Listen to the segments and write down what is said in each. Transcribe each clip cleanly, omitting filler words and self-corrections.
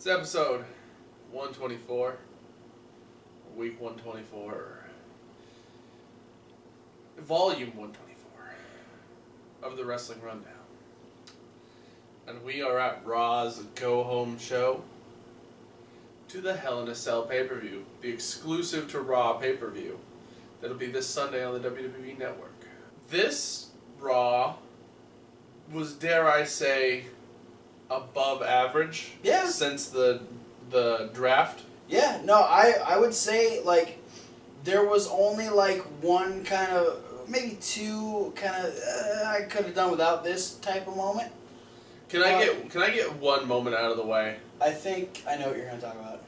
It's episode 124, week 124, volume 124 of the Wrestling Rundown. And we are at Raw's go-home show to the Hell in a Cell pay-per-view, the exclusive to Raw pay-per-view that'll be this Sunday on the WWE Network. This Raw was, dare I say, above average. Yeah. Since the draft. Yeah, no, I would say, like, there was only, like, one kind of, maybe two kind of, I could have done without this type of moment. Can I get one moment out of the way? I think I know what you're going to talk about.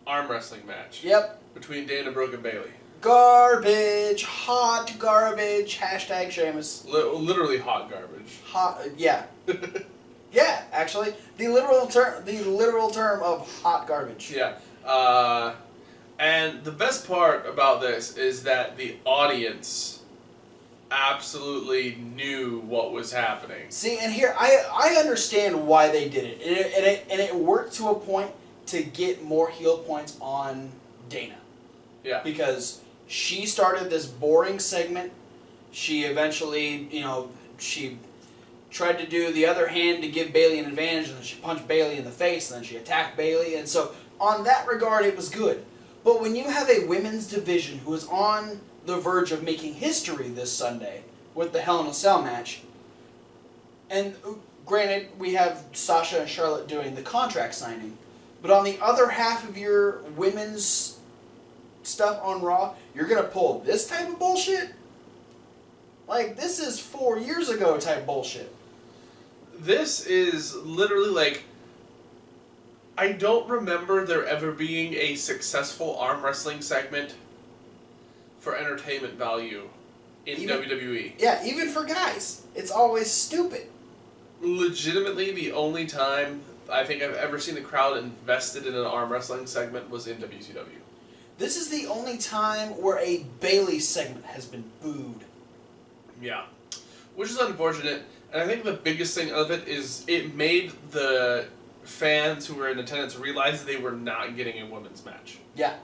Arm wrestling match. Yep. Between Dana Brooke and Bayley. Garbage. Hot garbage. Hashtag Sheamus. Literally hot garbage. Hot, yeah. Yeah, actually, the literal term of hot garbage. Yeah. And the best part about this is that the audience absolutely knew what was happening. See, and here, I understand why they did it. And it worked to a point to get more heel points on Dana. Yeah. Because she started this boring segment. She eventually, she tried to do the other hand to give Bayley an advantage, and then she punched Bayley in the face, and then she attacked Bayley, and so on that regard it was good. But when you have a women's division who is on the verge of making history this Sunday with the Hell in a Cell match, and granted we have Sasha and Charlotte doing the contract signing, but on the other half of your women's stuff on Raw, you're going to pull this type of bullshit? Like, this is 4 years ago type bullshit. This is literally like, I don't remember there ever being a successful arm wrestling segment for entertainment value in WWE. Yeah, even for guys. It's always stupid. Legitimately, the only time I think I've ever seen the crowd invested in an arm wrestling segment was in WCW. This is the only time where a Bayley segment has been booed. Yeah. Which is unfortunate. And I think the biggest thing of it is it made the fans who were in attendance realize they were not getting a women's match. Yeah.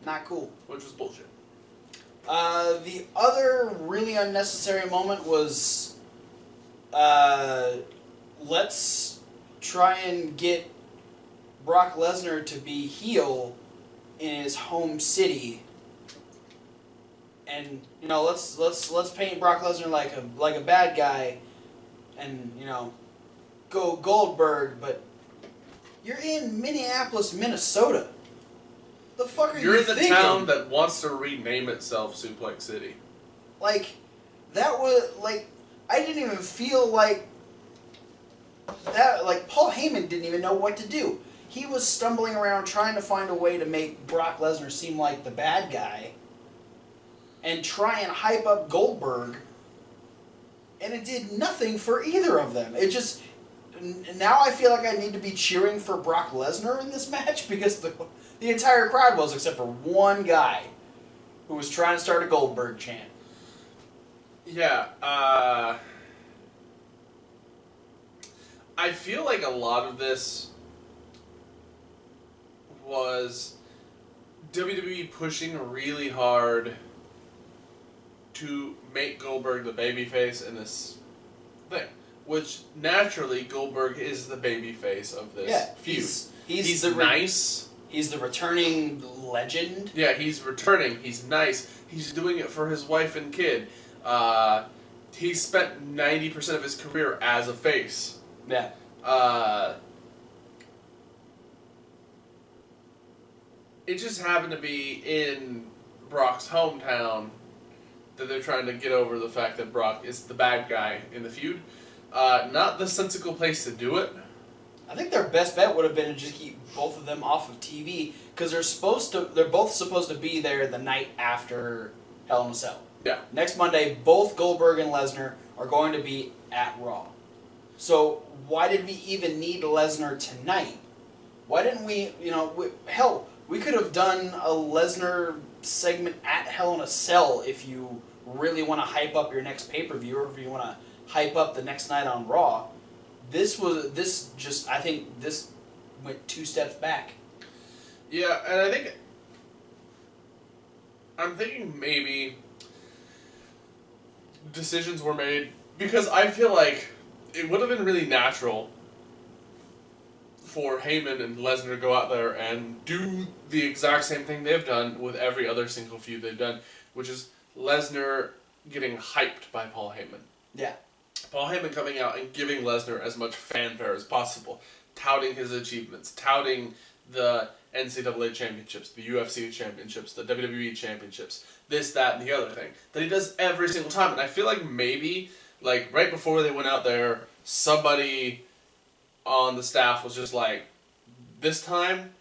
Not cool. Which was bullshit. The other really unnecessary moment was, let's try and get Brock Lesnar to be heel in his home city. And let's paint Brock Lesnar like a bad guy, and go Goldberg. But you're in Minneapolis, Minnesota. The fuck are you thinking? You're the town that wants to rename itself Suplex City. Like, that was I didn't even feel like that. Like, Paul Heyman didn't even know what to do. He was stumbling around trying to find a way to make Brock Lesnar seem like the bad guy and try and hype up Goldberg, and it did nothing for either of them. It just, now I feel like I need to be cheering for Brock Lesnar in this match, because the entire crowd was, except for one guy who was trying to start a Goldberg chant. Yeah, I feel like a lot of this was WWE pushing really hard to make Goldberg the babyface in this thing. Which, naturally, Goldberg is the babyface of this feud. He's nice. He's the returning legend. Yeah, he's returning. He's nice. He's doing it for his wife and kid. He spent 90% of his career as a face. Yeah. It just happened to be in Brock's hometown that they're trying to get over the fact that Brock is the bad guy in the feud. Not the sensible place to do it. I think their best bet would have been to just keep both of them off of TV, because they're both supposed to be there the night after Hell in a Cell. Yeah. Next Monday, both Goldberg and Lesnar are going to be at Raw. So why did we even need Lesnar tonight? Why didn't we, we could have done a Lesnar segment at Hell in a Cell if you really want to hype up your next pay-per-view, or if you want to hype up the next night on Raw. I think this went 2 steps back. Yeah, and I'm thinking maybe decisions were made because I feel like it would have been really natural for Heyman and Lesnar to go out there and do the exact same thing they've done with every other single feud they've done, which is Lesnar getting hyped by Paul Heyman. Yeah. Paul Heyman coming out and giving Lesnar as much fanfare as possible, touting his achievements, touting the NCAA championships, the UFC championships, the WWE championships, this, that, and the other thing that he does every single time. And I feel like maybe, like, right before they went out there, somebody on the staff was just like, this time,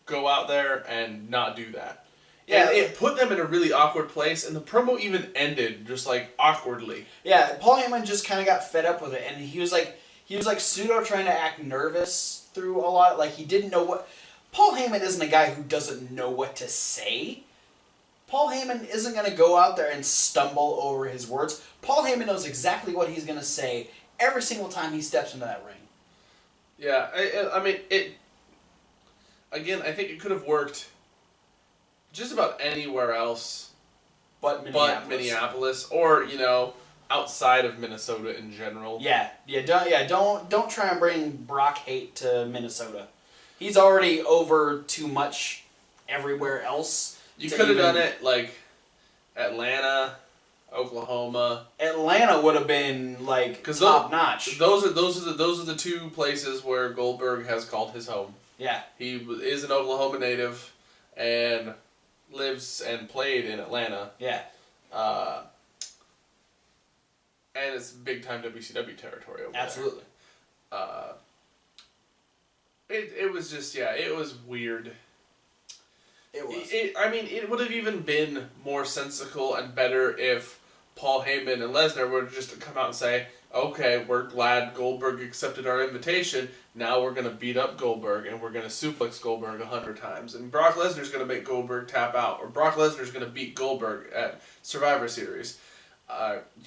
go out there and not do that. Yeah, and it put them in a really awkward place, and the promo even ended just, like, awkwardly. Yeah, Paul Heyman just kind of got fed up with it, and he was like pseudo trying to act nervous through a lot, like he didn't know what... Paul Heyman isn't a guy who doesn't know what to say. Paul Heyman isn't going to go out there and stumble over his words. Paul Heyman knows exactly what he's going to say every single time he steps into that ring. Yeah, I mean, again, I think it could have worked just about anywhere else but Minneapolis, or, you know, outside of Minnesota in general. Don't try and bring Brock hate to Minnesota. He's already over too much everywhere else. You could have done it like Atlanta, Oklahoma. Atlanta would have been like top notch. Those are the 2 places where Goldberg has called his home. Yeah, he is an Oklahoma native and lives and played in Atlanta. Yeah, and it's big time WCW territory over absolutely. there. It was just, it was weird. It was. I mean, it would have even been more sensical and better if Paul Heyman and Lesnar were just to come out and say, okay, we're glad Goldberg accepted our invitation, now we're going to beat up Goldberg and we're going to suplex Goldberg 100 times. And Brock Lesnar's going to make Goldberg tap out, or Brock Lesnar's going to beat Goldberg at Survivor Series.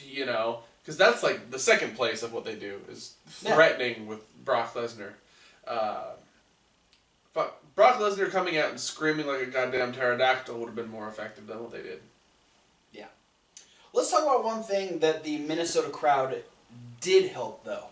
You know, because that's like the second place of what they do, is threatening with Brock Lesnar. But Brock Lesnar coming out and screaming like a goddamn pterodactyl would have been more effective than what they did. Yeah. Let's talk about one thing that the Minnesota crowd did help, though.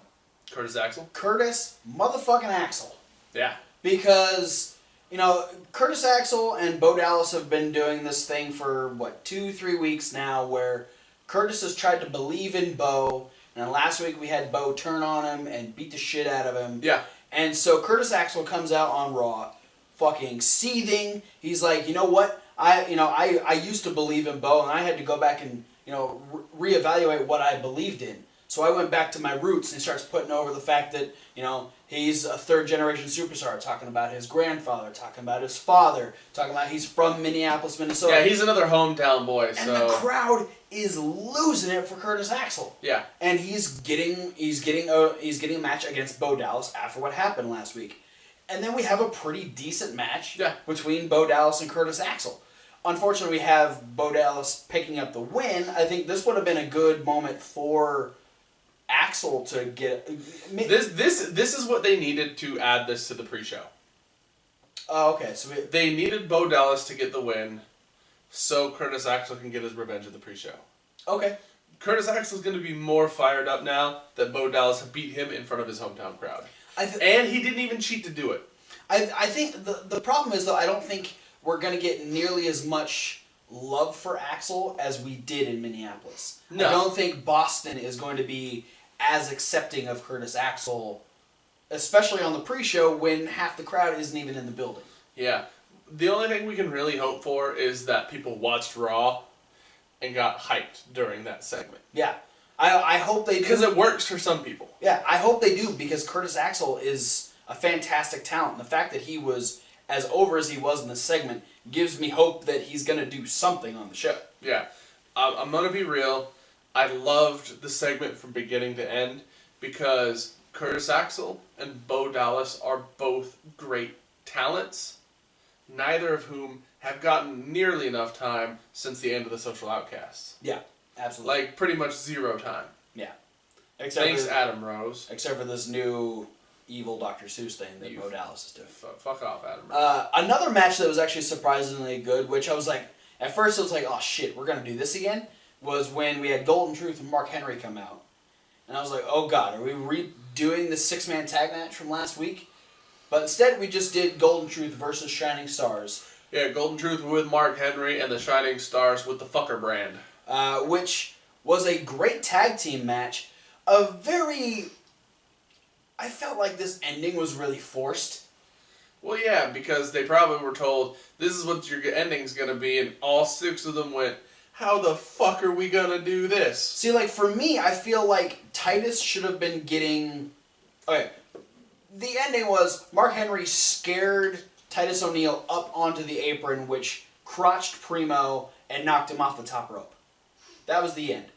Curtis Axel? Curtis motherfucking Axel. Yeah. Because, you know, Curtis Axel and Bo Dallas have been doing this thing for, 2-3 weeks now, where Curtis has tried to believe in Bo, and then last week we had Bo turn on him and beat the shit out of him. Yeah. And so Curtis Axel comes out on Raw, fucking seething. He's like, you know what? I used to believe in Bo, and I had to go back and, you know, reevaluate what I believed in. So I went back to my roots, and he starts putting over the fact that, you know, he's a third-generation superstar, talking about his grandfather, talking about his father, talking about he's from Minneapolis, Minnesota. Yeah, he's another hometown boy, and the crowd is losing it for Curtis Axel. Yeah. And he's getting a match against Bo Dallas after what happened last week. And then we have a pretty decent match between Bo Dallas and Curtis Axel. Unfortunately, we have Bo Dallas picking up the win. I think this would have been a good moment for Axel to get... This is what they needed to add this to the pre-show. Oh, okay. So they needed Bo Dallas to get the win so Curtis Axel can get his revenge at the pre-show. Okay. Curtis Axel's going to be more fired up now that Bo Dallas beat him in front of his hometown crowd. And he didn't even cheat to do it. I think the problem is, though, I don't think we're going to get nearly as much love for Axel as we did in Minneapolis. No. I don't think Boston is going to be as accepting of Curtis Axel, especially on the pre-show when half the crowd isn't even in the building. Yeah. The only thing we can really hope for is that people watched Raw and got hyped during that segment. Yeah. I hope they do. Because it works for some people. Yeah, I hope they do, because Curtis Axel is a fantastic talent. And the fact that he was as over as he was in this segment gives me hope that he's going to do something on the show. Yeah. I'm going to be real. I loved the segment from beginning to end because Curtis Axel and Bo Dallas are both great talents, neither of whom have gotten nearly enough time since the end of the Social Outcasts. Yeah, absolutely. Like, pretty much zero time. Yeah. Thanks, Adam Rose. Except for this new evil Dr. Seuss thing that Bo Dallas is doing. Fuck off, Adam Rose. Another match that was actually surprisingly good, which I was like, at first I was like, oh shit, we're going to do this again, was when we had Golden Truth and Mark Henry come out. And I was like, oh god, are we redoing the 6-man tag match from last week? But instead we just did Golden Truth versus Shining Stars. Yeah, Golden Truth with Mark Henry and the Shining Stars with the Fucker brand. Which was a great tag team match. I felt like this ending was really forced. Well, yeah, because they probably were told, this is what your ending's going to be, and all 6 of them went, how the fuck are we going to do this? See, like, for me, I feel like Titus should have been getting... Okay, the ending was Mark Henry scared Titus O'Neil up onto the apron, which crotched Primo and knocked him off the top rope. That was the end.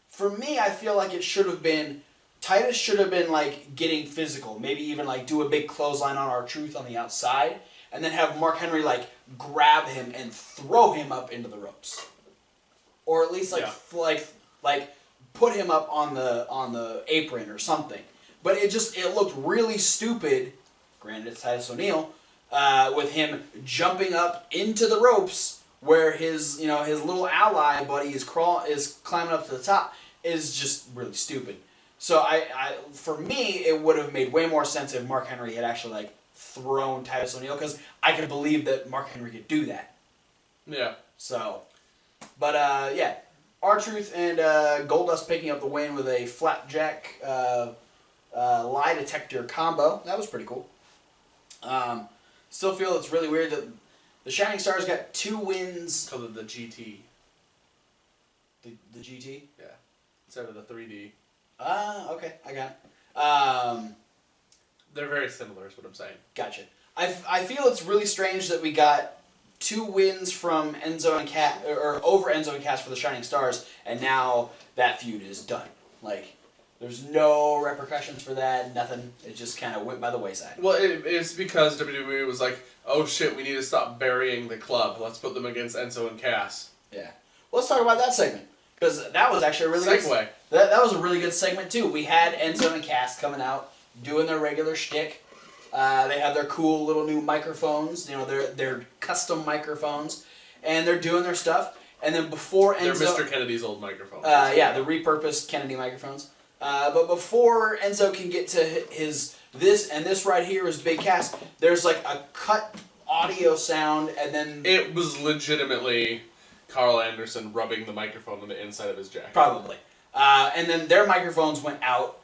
For me, I feel like it should have been... Titus should have been, like, getting physical. Maybe even, like, do a big clothesline on R-Truth on the outside. And then have Mark Henry, like, grab him and throw him up into the ropes. Or at least, like put him up on the apron or something. But it looked really stupid, granted it's Titus O'Neil, with him jumping up into the ropes where his little ally buddy is climbing up to the top is just really stupid. So for me, it would have made way more sense if Mark Henry had actually like thrown Titus O'Neil, because I could believe that Mark Henry could do that. Yeah. So, but yeah, R-Truth and Goldust picking up the win with a flapjack lie detector combo. That was pretty cool. Still feel it's really weird that the Shining Stars got 2 wins. Called it the GT. The GT? Yeah. Instead of the 3D. Okay, I got it. They're very similar, is what I'm saying. Gotcha. I feel it's really strange that we got 2 wins from Enzo and Cass, or over Enzo and Cass for the Shining Stars, and now that feud is done. Like, there's no repercussions for that, nothing. It just kind of went by the wayside. Well, it's because WWE was like, oh shit, we need to stop burying the club. Let's put them against Enzo and Cass. Yeah. Well, let's talk about that segment, because that was actually a really segue. That was a really good segment too. We had Enzo and Cass coming out, doing their regular shtick. They have their cool little new microphones, their custom microphones, and they're doing their stuff. And then before Enzo... They're Mr. Kennedy's old microphones. Yeah, the repurposed Kennedy microphones. But before Enzo can get to this right here is Big Cass, there's like a cut audio sound, and then... It was legitimately Carl Anderson rubbing the microphone on the inside of his jacket. Probably. And then their microphones went out.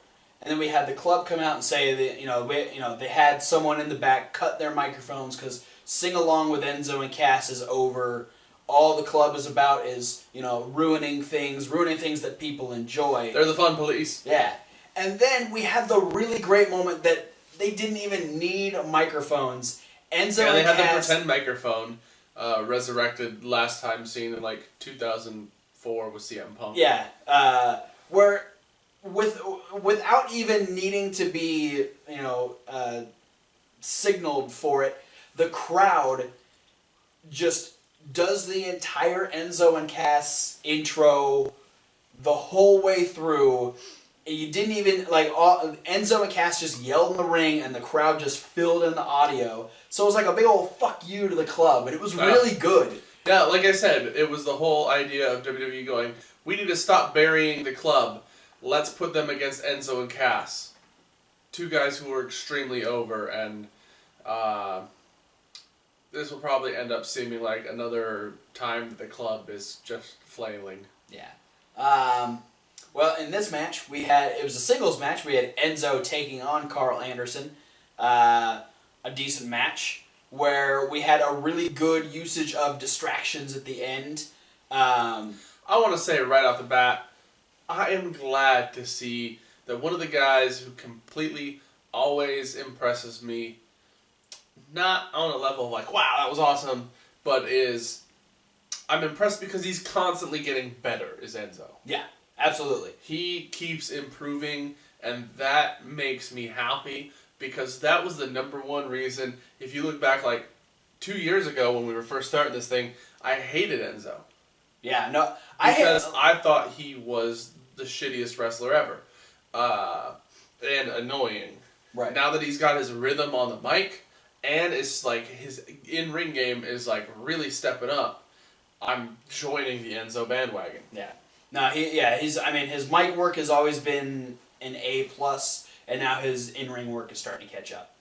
And then we had the club come out and say that they had someone in the back cut their microphones because Sing Along with Enzo and Cass is over. All the club is about is ruining things that people enjoy. They're the fun police. Yeah, and then we had the really great moment that they didn't even need microphones. Enzo and they had Cass, the pretend microphone resurrected last time seen in like 2004 with CM Punk. Yeah, where. Without even needing to be, signaled for it, the crowd just does the entire Enzo and Cass intro the whole way through. You didn't even, Enzo and Cass just yelled in the ring and the crowd just filled in the audio. So it was like a big old fuck you to the club, and it was really good. Yeah, like I said, it was the whole idea of WWE going, we need to stop burying the club. Let's put them against Enzo and Cass. 2 guys who were extremely over, and this will probably end up seeming like another time that the club is just flailing. Yeah. Well, in this match, it was a singles match. We had Enzo taking on Carl Anderson. A decent match where we had a really good usage of distractions at the end. I want to say right off the bat, I am glad to see that one of the guys who completely always impresses me, not on a level of like, wow, that was awesome, but I'm impressed because he's constantly getting better, is Enzo. Yeah, absolutely. He keeps improving, and that makes me happy, because that was the number one reason, if you look back like 2 years ago when we were first starting this thing, I hated Enzo. Yeah, no, I thought he was the shittiest wrestler ever. and annoying. Right. Now that he's got his rhythm on the mic, and it's like his in-ring game is like really stepping up, I'm joining the Enzo bandwagon. Yeah. No, his mic work has always been an A+, and now his in-ring work is starting to catch up.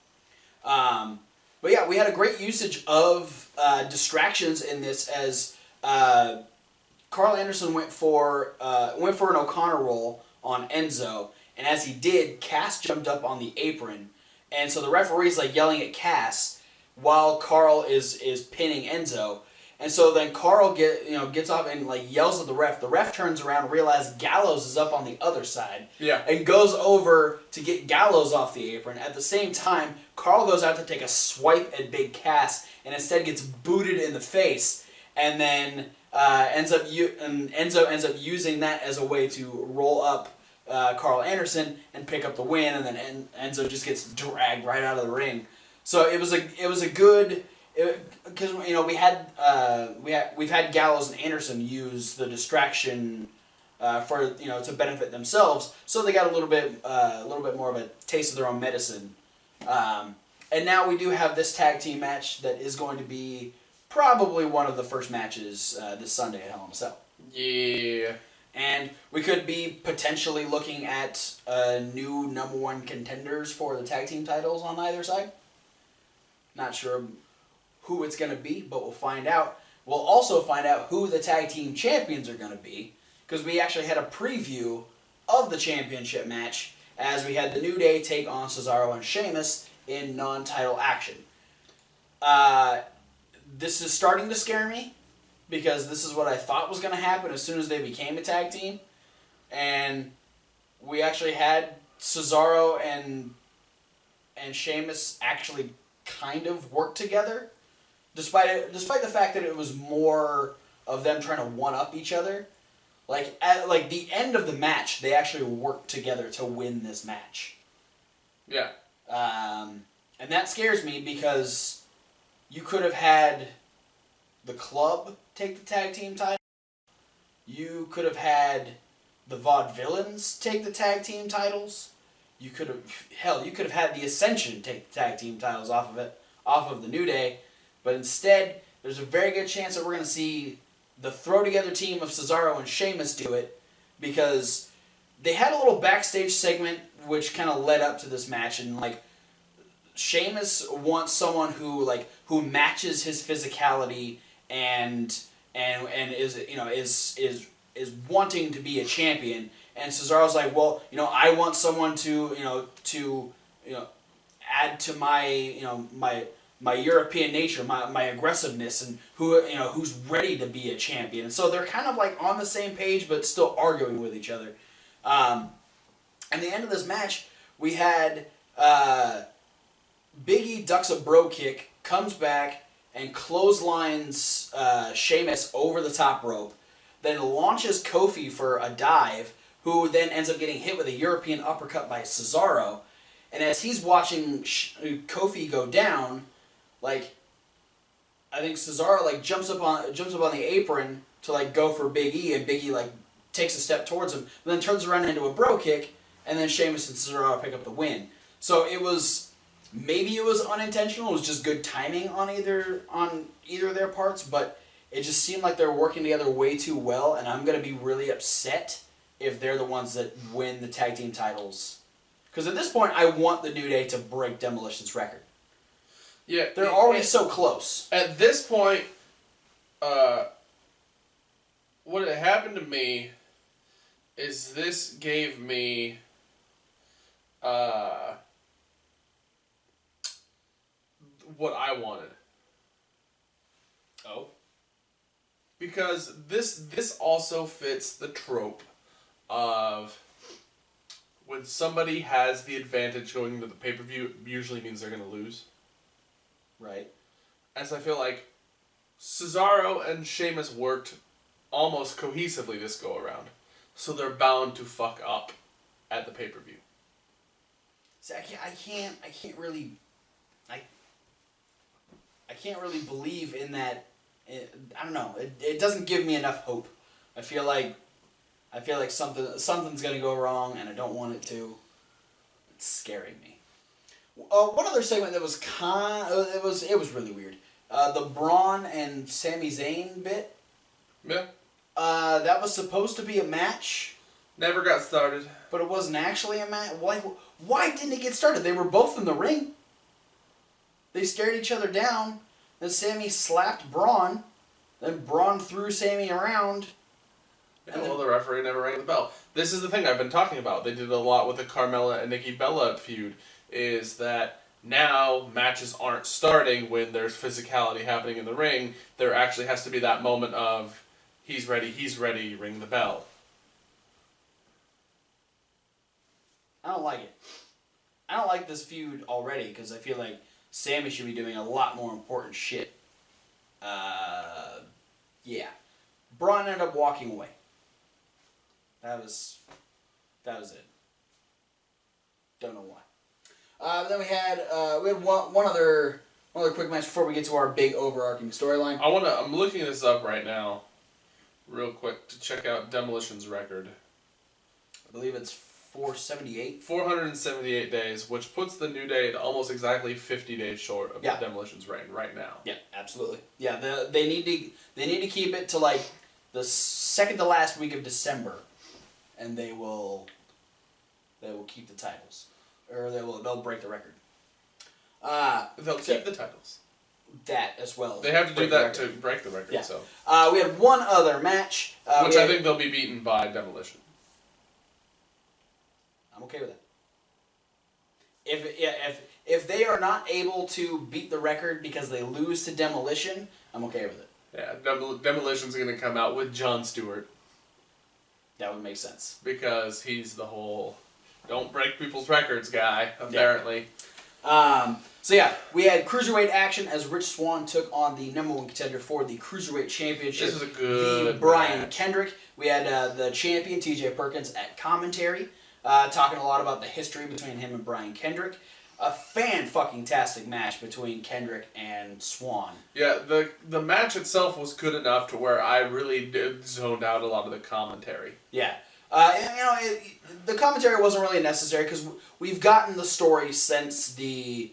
But yeah, we had a great usage of distractions in this as Carl Anderson went for an O'Connor roll on Enzo, and as he did, Cass jumped up on the apron, and so the referee's like yelling at Cass while Carl is pinning Enzo. And so then Carl gets off and like yells at the ref. The ref turns around, realizes Gallows is up on the other side, and goes over to get Gallows off the apron. At the same time, Carl goes out to take a swipe at Big Cass, and instead gets booted in the face. And then Enzo ends up using that as a way to roll up Carl Anderson and pick up the win. And then Enzo just gets dragged right out of the ring. So it was a good. Because we've had Gallows and Anderson use the distraction for to benefit themselves, so they got a little bit more of a taste of their own medicine, and now we do have this tag team match that is going to be probably one of the first matches this Sunday at Hell in a Cell. Yeah, and we could be potentially looking at new #1 contenders for the tag team titles on either side. Not sure who it's going to be, but we'll find out. We'll also find out who the tag team champions are going to be, because we actually had a preview of the championship match as we had the New Day take on Cesaro and Sheamus in non-title action. This is starting to scare me, because this is what I thought was going to happen as soon as they became a tag team, and we actually had Cesaro and Sheamus actually kind of work together. Despite the fact that it was more of them trying to one-up each other, at the end of the match, they actually worked together to win this match. Yeah. And that scares me, because you could have had the Club take the tag team title. You could have had the Vaudevillains take the tag team titles. You could have had the Ascension take the tag team titles off of the New Day. But instead, there's a very good chance that we're going to see the throw-together team of Cesaro and Sheamus do it, because they had a little backstage segment which kind of led up to this match, and Sheamus wants someone who matches his physicality and is wanting to be a champion, and Cesaro's like, well, I want someone to add to my European nature, my aggressiveness, and who's ready to be a champion. And so they're kind of on the same page, but still arguing with each other. And the end of this match, we had Big E ducks a bro kick, comes back, and clotheslines Sheamus over the top rope, then launches Kofi for a dive, who then ends up getting hit with a European uppercut by Cesaro. And as he's watching Kofi go down, I think Cesaro jumps up on the apron to go for Big E, and Big E takes a step towards him, and then turns around into a bro kick, and then Sheamus and Cesaro pick up the win. So maybe it was unintentional. It was just good timing on either of their parts, but it just seemed like they were working together way too well, and I'm gonna be really upset if they're the ones that win the tag team titles. Because at this point, I want the New Day to break Demolition's record. Yeah, they're already so close. At this point, what had happened to me is this gave me what I wanted. Oh. Because this also fits the trope of when somebody has the advantage going into the pay-per-view, it usually means they're going to lose. Right. As I feel like Cesaro and Sheamus worked almost cohesively this go-around. So they're bound to fuck up at the pay-per-view. See, I can't really believe in that. I don't know. It doesn't give me enough hope. I feel like I feel like something's gonna go wrong, and I don't want it to. It's scaring me. One other segment that was it was really weird. The Braun and Sami Zayn bit. Yeah. That was supposed to be a match. Never got started. But it wasn't actually a match. Why didn't it get started? They were both in the ring. They stared each other down. Then Sami slapped Braun. Then Braun threw Sami around. Yeah, well, the referee never rang the bell. This is the thing I've been talking about. They did a lot with the Carmella and Nikki Bella feud. Is that now matches aren't starting when there's physicality happening in the ring. There actually has to be that moment of he's ready, ring the bell. I don't like it. I don't like this feud already because I feel like Sami should be doing a lot more important shit. Yeah. Braun ended up walking away. That was it. Don't know why. Then we had one other quick match before we get to our big overarching storyline. I'm looking this up right now, real quick, to check out Demolition's record. I believe it's 478. 478 days, which puts the New Day at almost exactly 50 days short of the Demolition's reign right now. Yeah, absolutely. Yeah, they need to keep it to like the second to last week of December, and they will keep the titles, or they'll break the record. They'll keep the titles. That as well. They have to do that to break the record. Yeah. So we had one other match, which I think they'll be beaten by Demolition. I'm okay with that. If they are not able to beat the record because they lose to Demolition, I'm okay with it. Yeah, Demolition's going to come out with Jon Stewart. That would make sense. Because he's the whole don't break people's records guy, apparently. Yeah. We had Cruiserweight action as Rich Swann took on the number one contender for the Cruiserweight Championship. This was a good Brian match. Kendrick. We had the champion, TJ Perkins, at commentary. Talking a lot about the history between him and Brian Kendrick. A fan-fucking-tastic match between Kendrick and Swann. Yeah, the match itself was good enough to where I really zoned out a lot of the commentary. Yeah. The commentary wasn't really necessary because we've gotten the story since the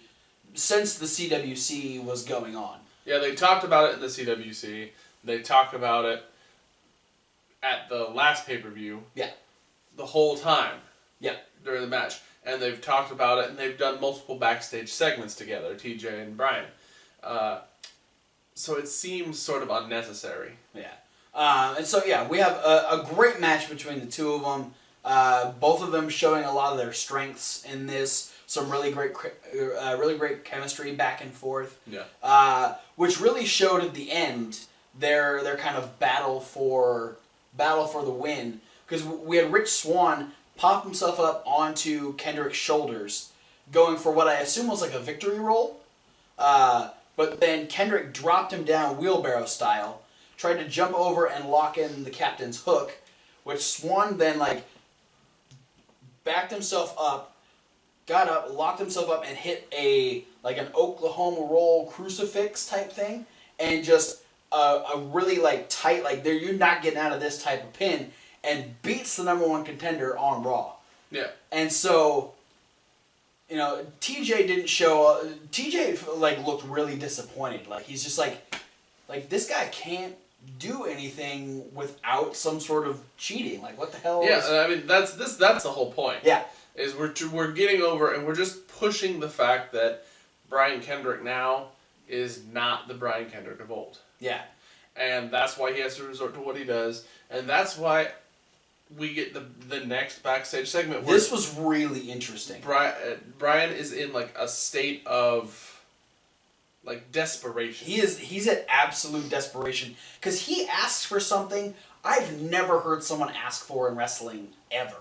CWC was going on. Yeah, they talked about it in the CWC. They talked about it at the last pay-per-view. Yeah. The whole time. Yeah. During the match. And they've talked about it, and they've done multiple backstage segments together, TJ and Brian. So it seems sort of unnecessary. Yeah. We have a great match between the two of them. Both of them showing a lot of their strengths in this. Some really great chemistry back and forth. Yeah. Which really showed at the end their kind of battle for the win. Because we had Rich Swann pop himself up onto Kendrick's shoulders, going for what I assume was like a victory roll. But then Kendrick dropped him down wheelbarrow style, tried to jump over and lock in the captain's hook, which Swann then backed himself up, got up, locked himself up, and hit an Oklahoma roll crucifix type thing, and just a really tight, you're not getting out of this type of pin, and beats the number one contender on Raw. Yeah. And so, TJ didn't show. TJ looked really disappointed. He's just this guy can't do anything without some sort of cheating. What the hell? Yeah, I mean that's the whole point. Yeah. Is we're getting over and we're just pushing the fact that Brian Kendrick now is not the Brian Kendrick of old. Yeah. And that's why he has to resort to what he does, and that's why we get the next backstage segment. Where this was really interesting. Brian is in a state of desperation. He's at absolute desperation because he asks for something I've never heard someone ask for in wrestling ever.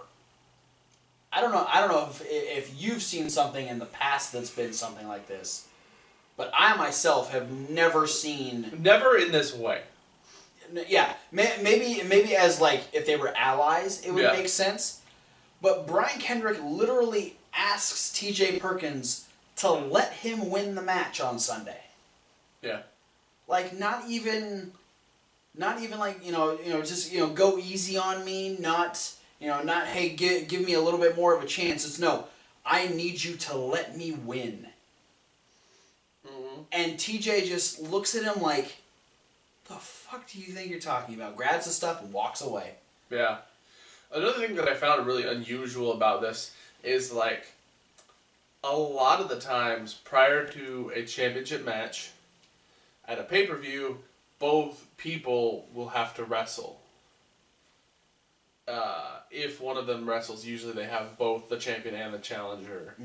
I don't know if you've seen something in the past that's been something like this, but I myself have never seen. Never in this way. Yeah, maybe as if they were allies, it would make sense. But Brian Kendrick literally asks TJ Perkins to let him win the match on Sunday. Yeah. Not even Not even like, just, go easy on me, not, not, hey, give me a little bit more of a chance. It's no, I need you to let me win. Mm-hmm. And TJ just looks at him like, the fuck do you think you're talking about? Grabs the stuff and walks away. Yeah. Another thing that I found really unusual about this is, like, a lot of the times prior to a championship match at a pay-per-view, both people will have to wrestle. If one of them wrestles, usually they have both the champion and the challenger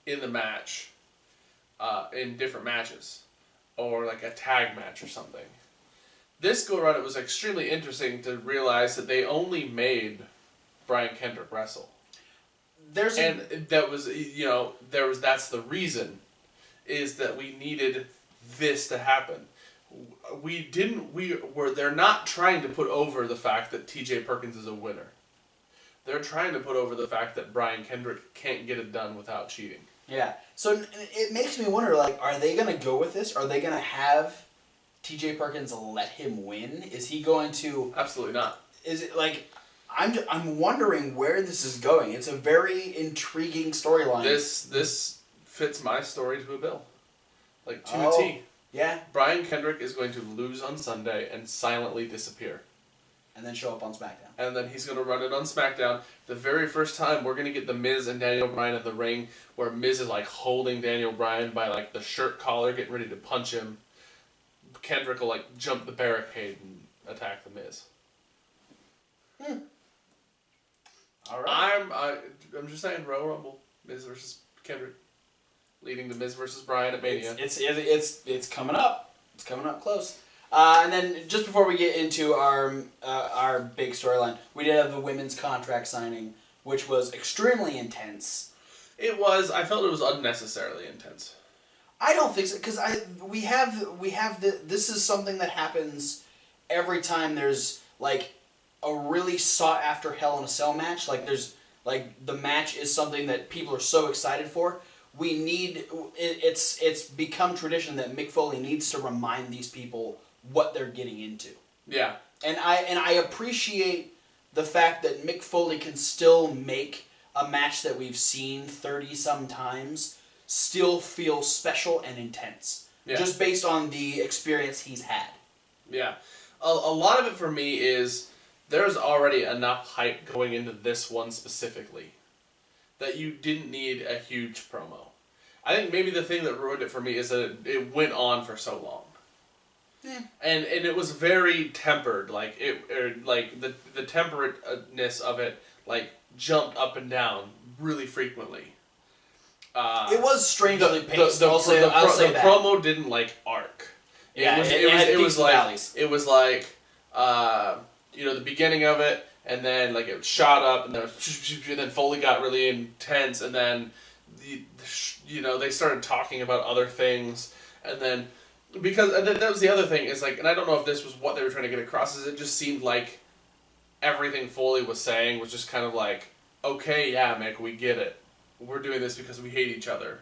in the match, in different matches, or like a tag match or something. This go around, it was extremely interesting to realize that they only made Brian Kendrick wrestle. That's the reason, is that we needed this to happen. They're not trying to put over the fact that TJ Perkins is a winner. They're trying to put over the fact that Brian Kendrick can't get it done without cheating. Yeah. So it makes me wonder, like, are they going to go with this? Are they going to have TJ Perkins let him win? Is he going to... Absolutely not. Is it, like... I'm wondering where this is going. It's a very intriguing storyline. This fits my story to a bill. Like, to a T. Yeah. Brian Kendrick is going to lose on Sunday and silently disappear. And then show up on SmackDown. And then he's going to run it on SmackDown. The very first time, we're going to get The Miz and Daniel Bryan in the ring, where Miz is, like, holding Daniel Bryan by, like, the shirt collar, getting ready to punch him. Kendrick will, like, jump the barricade and attack The Miz. All right. I'm just saying, Royal Rumble, Miz versus Kendrick, leading to Miz versus Bryan at Mania. It's coming up. It's coming up close. And then just before we get into our big storyline, we did have the women's contract signing, which was extremely intense. It was. I felt it was unnecessarily intense. I don't think so, because this is something that happens every time there's like a really sought after Hell in a Cell match. Like there's like the match is something that people are so excited for. We need it's become tradition that Mick Foley needs to remind these people what they're getting into. Yeah. And I appreciate the fact that Mick Foley can still make a match that we've seen 30-some times still feel special and intense. Yeah. Just based on the experience he's had. Yeah. A lot of it for me is there's already enough hype going into this one specifically that you didn't need a huge promo. I think maybe the thing that ruined it for me is that it went on for so long. Yeah. And it was very tempered. Like the temperateness of it like jumped up and down really frequently. It was strangely paced. The I'll say that. Promo didn't like arc. It was like the beginning of it, and then like it shot up, and then Foley got really intense, and then they started talking about other things, and then because that was the other thing is like, and I don't know if this was what they were trying to get across, is it just seemed like everything Foley was saying was just kind of like, okay, yeah, Mick, we get it. We're doing this because we hate each other.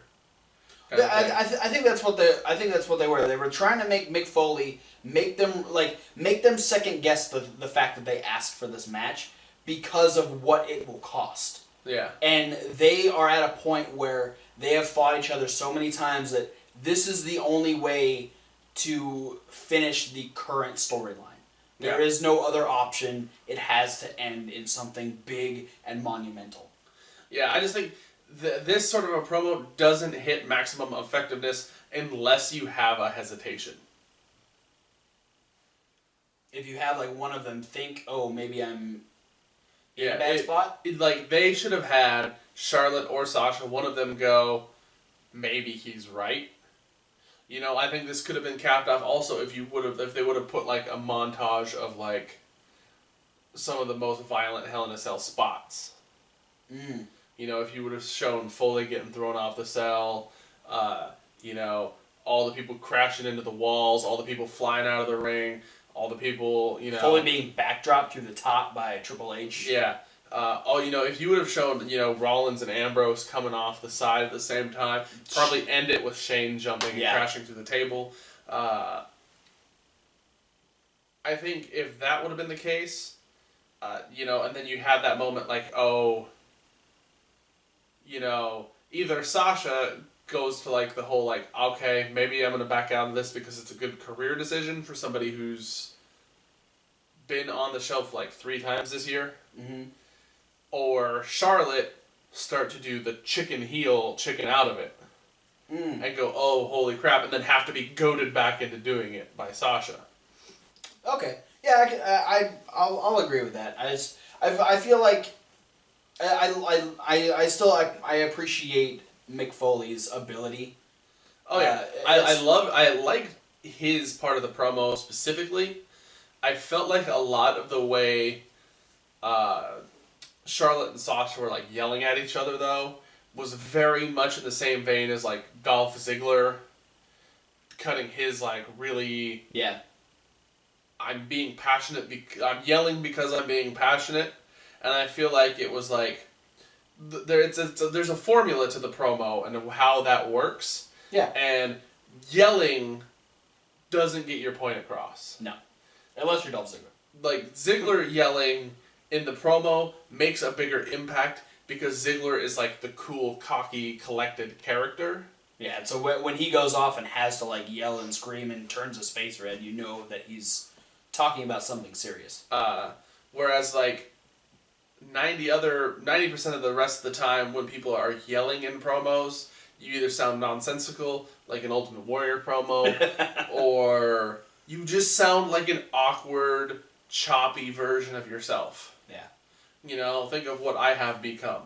I think that's what they were. They were trying to make Mick Foley make them second guess the fact that they asked for this match because of what it will cost. Yeah. And they are at a point where they have fought each other so many times that this is the only way to finish the current storyline. There is no other option. It has to end in something big and monumental. Yeah, I just think this sort of a promo doesn't hit maximum effectiveness unless you have a hesitation. If you have like one of them think, oh, maybe I'm in a bad spot. Like they should have had Charlotte or Sasha, one of them go, maybe he's right. I think this could have been capped off also if they would have put like a montage of like some of the most violent Hell in a Cell spots. Mm. If you would have shown Foley getting thrown off the cell, all the people crashing into the walls, all the people flying out of the ring, all the people, Foley being backdropped through the top by Triple H. Yeah. If you would have shown, Rollins and Ambrose coming off the side at the same time, probably end it with Shane jumping and crashing through the table. I think if that would have been the case, and then you had that moment like, either Sasha goes to like the whole like, okay, maybe I'm going to back out of this because it's a good career decision for somebody who's been on the shelf like 3 times this year. Mm-hmm. Or Charlotte start to do the chicken out of it. And go, oh, holy crap, and then have to be goaded back into doing it by Sasha. Okay. Yeah, I'll agree with that. I feel like I still appreciate Mick Foley's ability. Oh yeah, I like his part of the promo specifically. I felt like a lot of the way Charlotte and Sasha were like yelling at each other though was very much in the same vein as like Dolph Ziggler cutting his like really I'm being passionate. I'm yelling because I'm being passionate, and I feel like it was like there's a formula to the promo and how that works. Yeah. And yelling doesn't get your point across. No, unless you're Dolph Ziggler. Like Ziggler yelling in the promo makes a bigger impact because Ziggler is like the cool, cocky, collected character. Yeah, and so when he goes off and has to like yell and scream and turns his face red, you know that he's talking about something serious. Whereas like 90% of the rest of the time when people are yelling in promos, you either sound nonsensical, like an Ultimate Warrior promo, or you just sound like an awkward, choppy version of yourself. Yeah. Think of what I have become.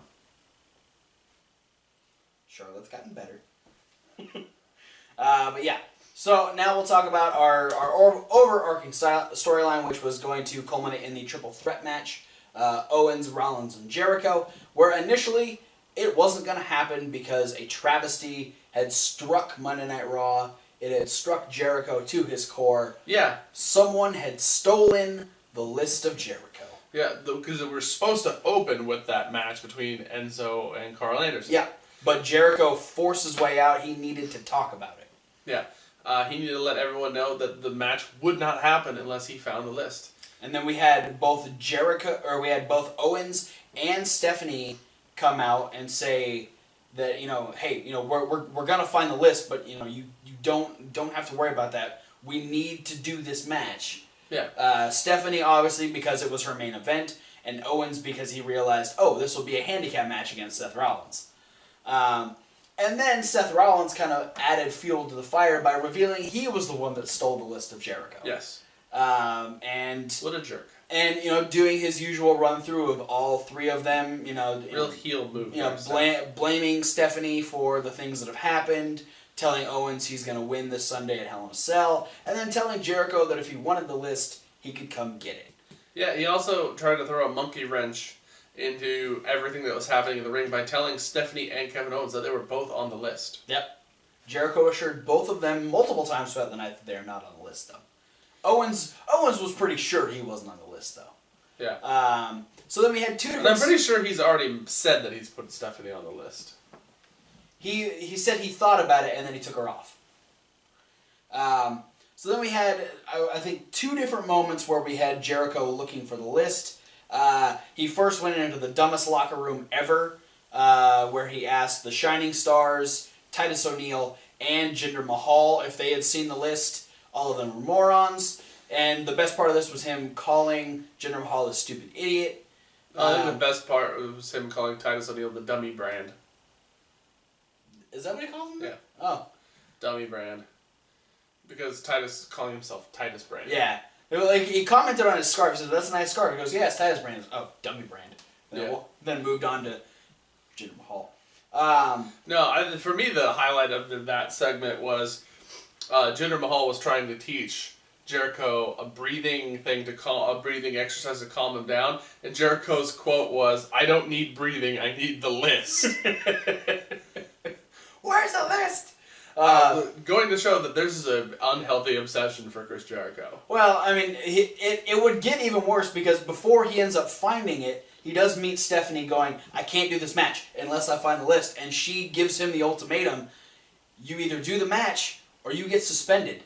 Charlotte's gotten better. But yeah. So now we'll talk about our overarching storyline, which was going to culminate in the triple threat match. Owens, Rollins, and JeriKO, where initially it wasn't going to happen because a travesty had struck Monday Night Raw. It had struck JeriKO to his core. Yeah. Someone had stolen the list of JeriKO. Yeah, because we were supposed to open with that match between Enzo and Carl Anderson. Yeah, but JeriKO forced his way out. He needed to talk about it. Yeah, he needed to let everyone know that the match would not happen unless he found the list. And then we had both Owens and Stephanie come out and say that hey, we're gonna find the list, but you don't have to worry about that. We need to do this match. Yeah. Stephanie obviously because it was her main event, and Owens because he realized this will be a handicap match against Seth Rollins. And then Seth Rollins kind of added fuel to the fire by revealing he was the one that stole the list of JeriKO. Yes. And what a jerk. And doing his usual run through of all 3 of them, real heel move. Blaming Stephanie for the things that have happened, telling Owens he's going to win this Sunday at Hell in a Cell, and then telling JeriKO that if he wanted the list, he could come get it. Yeah, he also tried to throw a monkey wrench into everything that was happening in the ring by telling Stephanie and Kevin Owens that they were both on the list. Yep. JeriKO assured both of them multiple times throughout the night that they're not on the list, though. Owens was pretty sure he wasn't on the list, though. Yeah. So then we had 2 different... And I'm pretty sure he's already said that he's put Stephanie on the list. He said he thought about it, and then he took her off. So then we had, I think, 2 different moments where we had JeriKO looking for the list. He first went into the dumbest locker room ever, where he asked the Shining Stars, Titus O'Neil, and Jinder Mahal if they had seen the list. All of them were morons. And the best part of this was him calling Jinder Mahal a stupid idiot. I think the best part was him calling Titus O'Neil the dummy brand. Is that what he calls him? Yeah. Oh. Dummy brand. Because Titus calling himself Titus Brand. Yeah. He commented on his scarf. He said, "That's a nice scarf." He goes, "Yeah, it's Titus Brand." Oh, dummy brand. Then moved on to Jinder Mahal. For me, the highlight of that segment was Jinder Mahal was trying to teach JeriKO a breathing exercise to calm him down, and JeriKO's quote was, "I don't need breathing, I need the list." Where's the list? Going to show that this is an unhealthy obsession for Chris Jericho. Well, I mean, it would get even worse because before he ends up finding it, he does meet Stephanie going, "I can't do this match unless I find the list," and she gives him the ultimatum: you either do the match or you get suspended.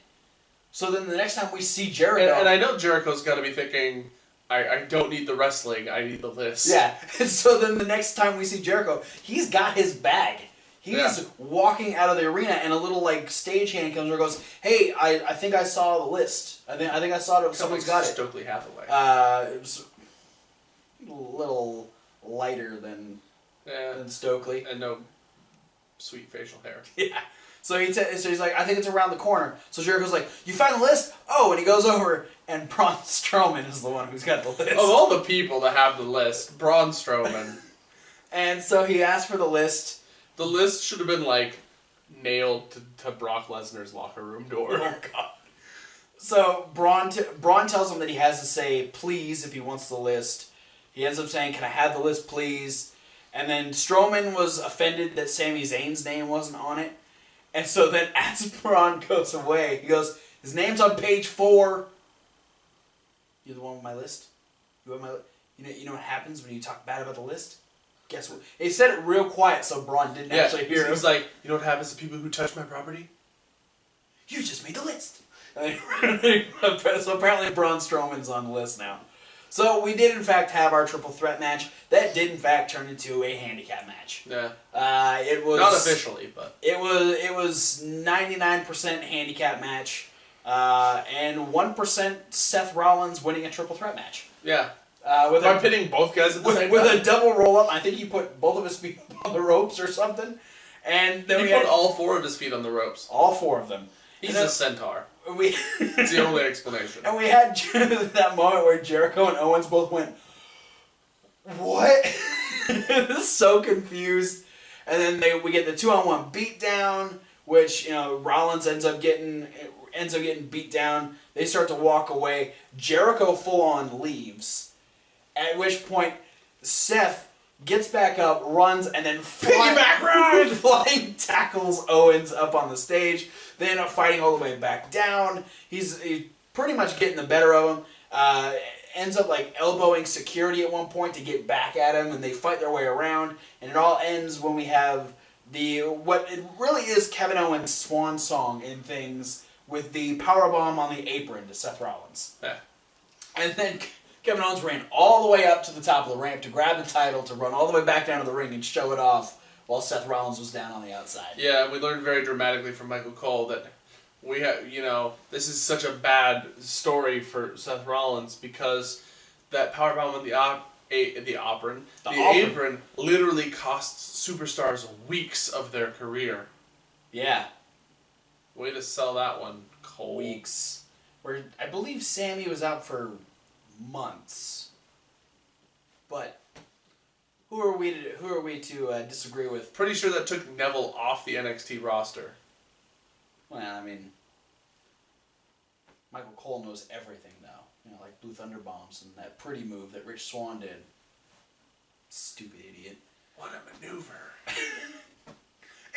So then the next time we see JeriKO... And I know JeriKO's got to be thinking, I don't need the wrestling, I need the list. Yeah. And so then the next time we see JeriKO, he's got his bag. He's walking out of the arena, and a little like stagehand comes over and goes, "Hey, I think I saw the list. I think I saw it. Someone's got it." Stokely Hathaway. It was a little lighter than Stokely, and no sweet facial hair. Yeah. So he's like, "I think it's around the corner." So JeriKO's like, "You found the list?" Oh, and he goes over, and Braun Strowman is the one who's got the list. Of all the people that have the list, Braun Strowman. And so he asked for the list. The list should have been, like, nailed to Brock Lesnar's locker room door. Oh, God. So Braun tells him that he has to say please if he wants the list. He ends up saying, "Can I have the list, please?" And then Strowman was offended that Sami Zayn's name wasn't on it. And so then as Braun goes away, he goes, "His name's on page 4. You're the one with my list? You want my list? You know what happens when you talk bad about the list? Guess what?" He said it real quiet so Braun didn't actually hear him. He's like, "You know what happens to people who touch my property? You just made the list." So apparently Braun Strowman's on the list now. So we did in fact have our triple threat match. That did in fact turn into a handicap match. Yeah. It was not officially, but it was 99% handicap match, and 1% Seth Rollins winning a triple threat match. Yeah. By pitting both guys at the same time? With a double roll up. I think he put both of his feet on the ropes or something. And then he put all 4 of his feet on the ropes. All 4 of them. He's a centaur. It's the only explanation. And we had that moment where JeriKO and Owens both went, "What?" So confused. And then we get the 2-on-1 beatdown, which Rollins ends up getting beat down. They start to walk away. JeriKO full on leaves. At which point, Seth gets back up, runs, and then piggyback ride! Flying tackles Owens up on the stage. They end up fighting all the way back down. He's pretty much getting the better of him. Ends up like elbowing security at one point to get back at him, and they fight their way around. And it all ends when we have what it really is Kevin Owens' swan song in things with the powerbomb on the apron to Seth Rollins. Yeah. And then Kevin Owens ran all the way up to the top of the ramp to grab the title, to run all the way back down to the ring and show it off while Seth Rollins was down on the outside. Yeah, we learned very dramatically from Michael Cole that we have, this is such a bad story for Seth Rollins because that powerbomb on the apron literally costs superstars weeks of their career. Yeah. Way to sell that one, Cole. Weeks. Where I believe Sammy was out for months. But who are we to disagree with? Pretty sure that took Neville off the NXT roster. Well, I mean, Michael Cole knows everything though. Like Blue Thunder Bombs and that pretty move that Rich Swann did. Stupid idiot. What a maneuver.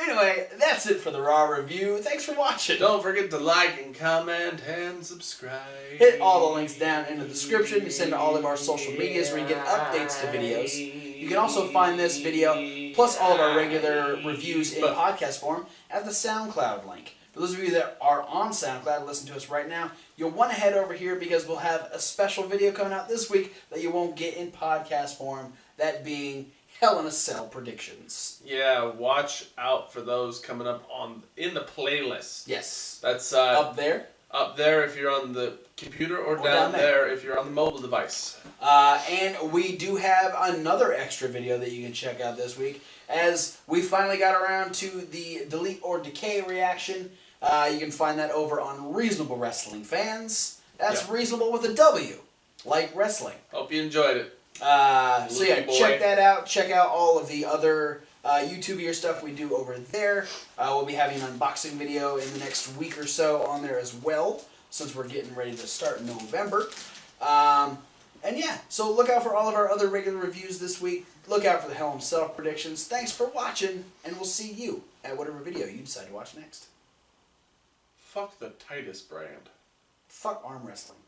Anyway, that's it for the Raw review. Thanks for watching. Don't forget to like and comment and subscribe. Hit all the links down in the description. You send to all of our social medias where you get updates to videos. You can also find this video, plus all of our regular reviews in podcast form, at the SoundCloud link. For those of you that are on SoundCloud, listen to us right now, you'll want to head over here because we'll have a special video coming out this week that you won't get in podcast form, that being Hell in a Cell predictions. Yeah, watch out for those coming up in the playlist. Yes. That's up there. Up there if you're on the computer, or down there if you're on the mobile device. And we do have another extra video that you can check out this week, as we finally got around to the Delete or Decay reaction. You can find that over on Reasonable Wrestling Fans. That's reasonable with a W, like wrestling. Hope you enjoyed it. So yeah, check that out. Check out all of the other YouTubier stuff we do over there. We'll be having an unboxing video in the next week or so on there as well, since we're getting ready to start in November. And yeah, so look out for all of our other regular reviews this week. Look out for the Hell in a Cell predictions. Thanks for watching, and we'll see you at whatever video you decide to watch next. Fuck the Titus brand. Fuck arm wrestling.